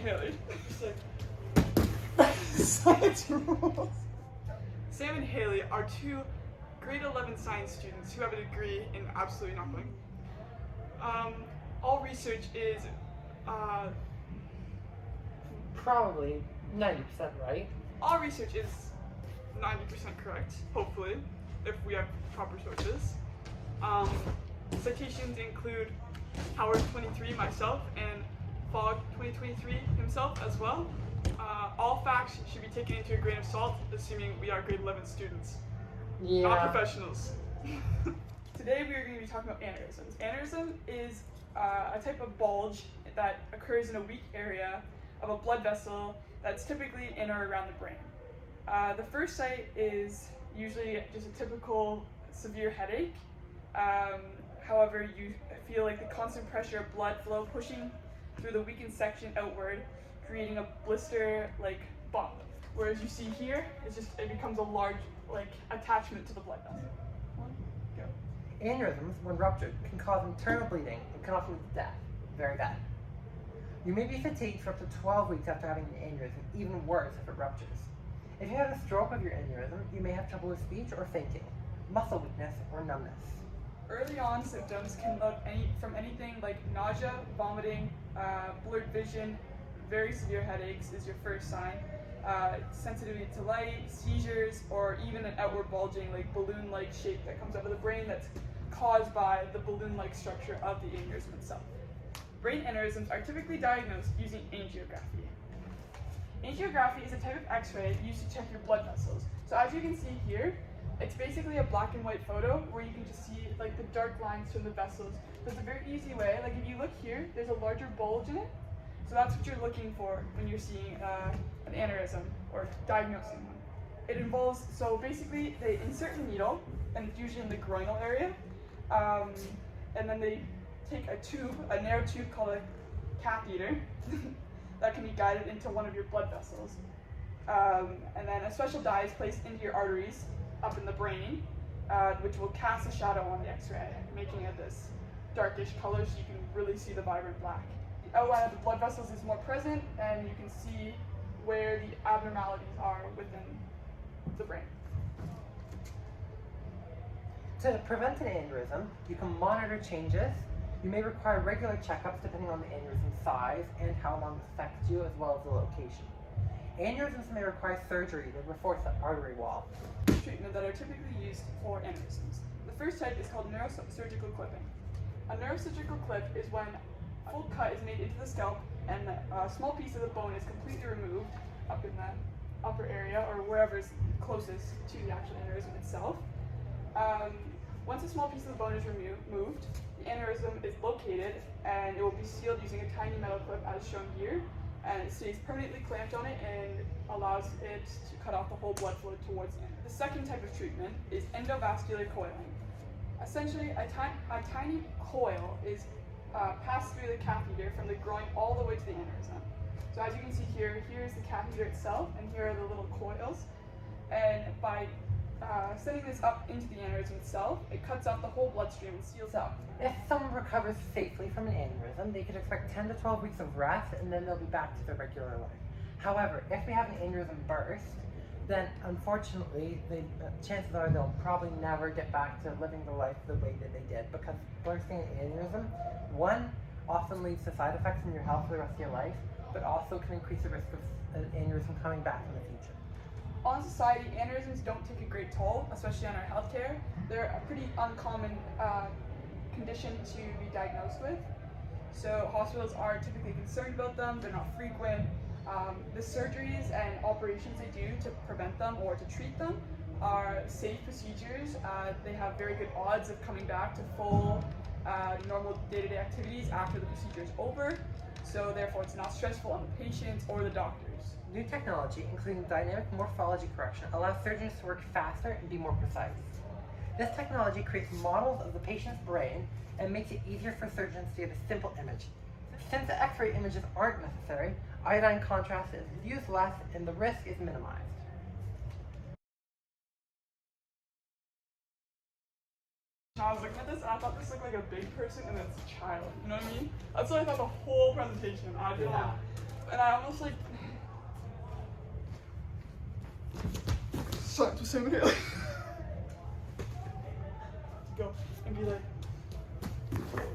Hayley. Science rules. Sam and Hayley are two grade 11 science students who have a degree in absolutely nothing. All research is Probably 90% right. all research is 90% correct, hopefully, if we have proper sources. Citations include Howarth 23, myself, and Fogg 2023 himself as well. All facts should be taken into a grain of salt, assuming we are grade 11 students, not professionals. Today we are going to be talking about aneurysms. Aneurysm is a type of bulge that occurs in a weak area of a blood vessel that's typically in or around the brain. The first site is usually just a typical severe headache. However, you feel like the constant pressure of blood flow pushing through the weakened section outward, creating a blister-like bump. Whereas you see here, it becomes a large attachment to the blood vessel. Go. Aneurysms, when ruptured, can cause internal bleeding and can often lead to death. Very bad. You may be fatigued for up to 12 weeks after having an aneurysm, even worse if it ruptures. If you have a stroke of your aneurysm, you may have trouble with speech or fainting, muscle weakness, or numbness. Early on symptoms can look from anything like nausea, vomiting, blurred vision, very severe headaches is your first sign, sensitivity to light, seizures, or even an outward bulging balloon-like shape that comes out of the brain that's caused by the balloon-like structure of the aneurysm itself. Brain aneurysms are typically diagnosed using angiography. Angiography is a type of X-ray used to check your blood vessels. So as you can see here, it's basically a black and white photo where you can just see the dark lines from the vessels. So it's a very easy way. If you look here, there's a larger bulge in it. So that's what you're looking for when you're seeing an aneurysm or diagnosing one. It involves, so basically they insert a needle, and it's usually in the groinal area, and then they take a narrow tube called a catheter that can be guided into one of your blood vessels. And then a special dye is placed into your arteries up in the brain, which will cast a shadow on the X-ray, making it this darkish color so you can really see the vibrant black. The outline of the blood vessels is more present, and you can see where the abnormalities are within the brain. To prevent an aneurysm, you can monitor changes. You may require regular checkups depending on the aneurysm size and how long it affects you, as well as the location. Aneurysms may require surgery to reinforce the artery wall. Treatment that are typically used for aneurysms. The first type is called neurosurgical clipping. A neurosurgical clip is when a full cut is made into the scalp and a small piece of the bone is completely removed up in the upper area or wherever is closest to the actual aneurysm itself. Once a small piece of the bone is removed, the aneurysm is located and it will be sealed using a tiny metal clip as shown here, and it stays permanently clamped on it and allows it to cut off the whole blood flow towards the end. The second type of treatment is endovascular coiling. Essentially, a tiny coil is passed through the catheter from the groin all the way to the aneurysm. So as you can see here, here is the catheter itself, and here are the little coils. And by sending this up into the aneurysm itself, it cuts off the whole bloodstream and seals up. If someone recovers safely from an aneurysm, they could expect 10 to 12 weeks of rest, and then they'll be back to their regular life. However, if they have an aneurysm burst, then unfortunately, the chances are they'll probably never get back to living the life the way that they did, because bursting an aneurysm, one, often leads to side effects in your health for the rest of your life, but also can increase the risk of an aneurysm coming back in the future. On society, aneurysms don't take a great toll, especially on our healthcare. They're a pretty uncommon condition to be diagnosed with. So hospitals are typically concerned about them, they're not frequent. The surgeries and operations they do to prevent them or to treat them are safe procedures. They have very good odds of coming back to full normal day-to-day activities after the procedure is over. So therefore it's not stressful on the patients or the doctors. New technology, including dynamic morphology correction, allows surgeons to work faster and be more precise. This technology creates models of the patient's brain and makes it easier for surgeons to get a simple image. Since the X-ray images aren't necessary, iodine contrast is used less and the risk is minimized. I was looking at this and I thought this looked like a big person and it's a child, you know what I mean? That's what I thought the whole presentation. I did not. And I almost like start to swim here. Go and be like,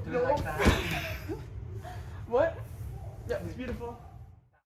Do it like that. what? Yeah, it's beautiful.